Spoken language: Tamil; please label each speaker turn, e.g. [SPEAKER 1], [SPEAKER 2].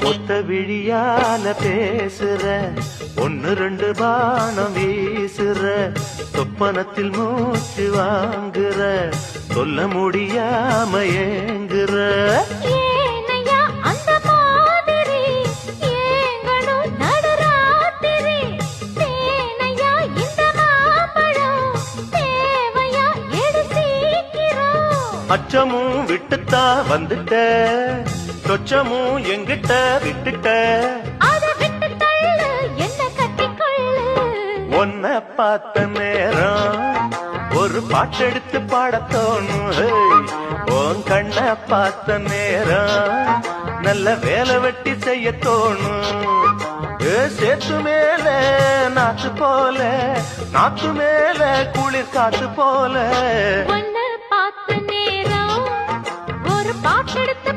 [SPEAKER 1] ஒத்த விழியால பேசுற ஒன்னு ரெண்டு பானம் வீசுற சொப்பனத்தில் மூச்சு வாங்குற சொல்ல முடியாம ஏங்குற
[SPEAKER 2] ஏனையா அந்த மாதிரி ஏங்கணும் நடுராத்திரி தேனையா இந்த மாம்பழம் தேவையா எடு சீக்கிரம்
[SPEAKER 1] அச்சமும் விட்டுத்தா வந்துட்ட சொச்சமும் எங்கிட்ட விட்டுட்ட
[SPEAKER 2] அதை விட்டு தள்ளு என்ன கட்டிக்கொள்ளு
[SPEAKER 1] உன்னை பார்த்த நேரம் ஒரு பாட்டெடுத்து பாடத்தோணும் உன் கண்ண பார்த்த நேரம் நல்ல வேலை வெட்டி செய்ய தோணும் சேத்து மேல நாத்து போல நாத்து மேல குளிர் காத்து போல
[SPEAKER 2] உன்னை பார்த்த நேரம் ஒரு பாட்டெடுத்து